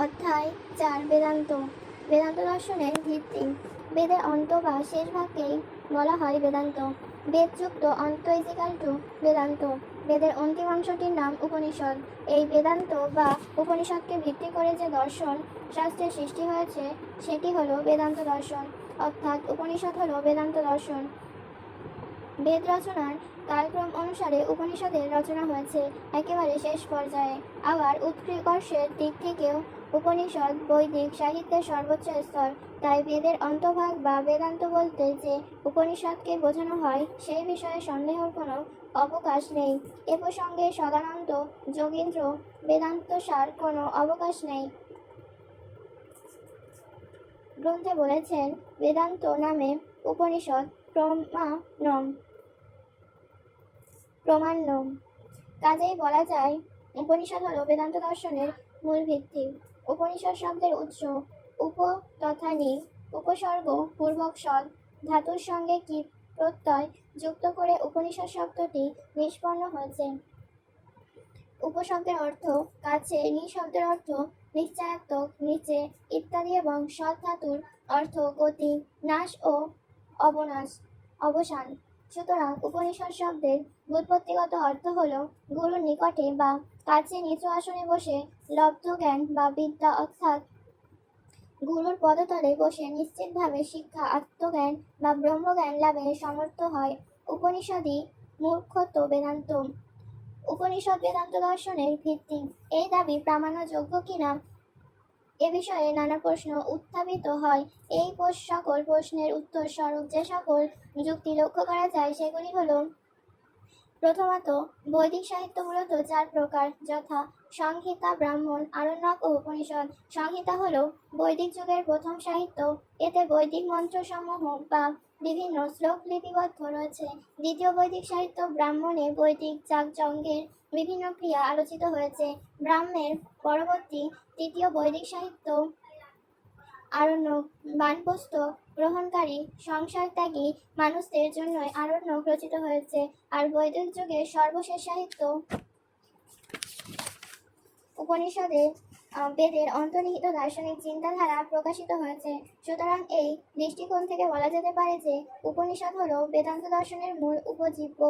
অধ্যায় 4 বেদান্ত। বেদান্ত দর্শনের ভিত্তি। বেদের অন্ত বা শেষ ভাগকেই বলা হয় বেদান্ত। বেদযুক্ত অন্ত ইজিক্যাল টু বেদান্ত। বেদের অন্তিম অংশটির নাম উপনিষদ। এই বেদান্ত বা উপনিষদকে ভিত্তি করে যে দর্শন শাস্ত্রের সৃষ্টি হয়েছে সেটি হলো বেদান্ত দর্শন, অর্থাৎ উপনিষদ হলো বেদান্ত দর্শন। বেদ রচনার কালক্রম অনুসারে উপনিষদের রচনা হয়েছে একেবারে শেষ পর্যায়ে। আবার উৎকর্ষের দিক থেকেও উপনিষদ বৈদিক সাহিত্যের সর্বোচ্চ স্তর। তাই বেদের অন্তভাগ বা বেদান্ত বলতে যে উপনিষদকে বোঝানো হয় সেই বিষয়ে সন্দেহের কোনো অবকাশ নেই। এ প্রসঙ্গে সদানন্দ যোগীন্দ্র বেদান্তসার কোনো অবকাশ নেই গ্রন্থে বলেছেন, বেদান্ত নামে উপনিষদ প্রমাণ্যম। কাজেই বলা যায় উপনিষদ হল বেদান্ত দর্শনের মূল ভিত্তি। উপনিষদ শব্দের উৎস উপ তথা নি, উপসর্গ পূর্বক সদ ধাতুর সঙ্গে কি প্রত্যয় যুক্ত করে উপনিষদ শব্দটি নিষ্পন্ন হয়েছে। উপশব্দের অর্থ কাছে, নি শব্দের অর্থ নিশ্চয়াত্মক, নিচে ইত্যাদি এবং সদ ধাতুর অর্থ গতি, নাশ ও অবসান। সুতরাং উপনিষদ শব্দের ব্যুৎপত্তিগত অর্থ হল গুরুর নিকটে বা কাছে নিচু আসনে বসে লব্ধ জ্ঞান বা বিদ্যা, অর্থাৎ গুরুর পদতলে বসে নিশ্চিতভাবে শিক্ষা, আত্মজ্ঞান বা ব্রহ্মজ্ঞান লাভে সমর্থ হয়। উপনিষদই মূর্খত্ব বেদান্ত। উপনিষদ বেদান্ত দর্শনের ভিত্তি। এই দাবি প্রামাণ্যযোগ্য কিনা এ বিষয়ে নানা প্রশ্ন উত্থাপিত হয়। এই সকল প্রশ্নের উত্তর স্বরূপ যে সকল যুক্তি লক্ষ্য করা যায় সেগুলি হল: প্রথমত, বৈদিক সাহিত্য মূলত 4 প্রকার, যথা সংহিতা, ব্রাহ্মণ, আরণ্যক ও উপনিষদ। সংহিতা হল বৈদিক যুগের প্রথম সাহিত্য। এতে বৈদিক মন্ত্রসমূহ বা বিভিন্ন শ্লোক লিপিবদ্ধ রয়েছে। দ্বিতীয় বৈদিক সাহিত্য ব্রাহ্মণে বৈদিক যাগযজ্ঞের বিভিন্ন ক্রিয়া আলোচিত হয়েছে। ব্রাহ্মের পরবর্তী তৃতীয় বৈদিক সাহিত্য আরণ্যক, বানপ্রস্থ গ্রহণকারী সংসার ত্যাগী মানুষদের জন্যই আরণ্যক রচিত হয়েছে। আর বৈদিক যুগের সর্বশেষ সাহিত্য উপনিষদে বেদের অন্তর্নিহিত দার্শনিক চিন্তাধারা প্রকাশিত হয়েছে। সুতরাং এই দৃষ্টিকোণ থেকে বলা যেতে পারে যে উপনিষদ হল বেদান্ত দর্শনের মূল উপজীব্য।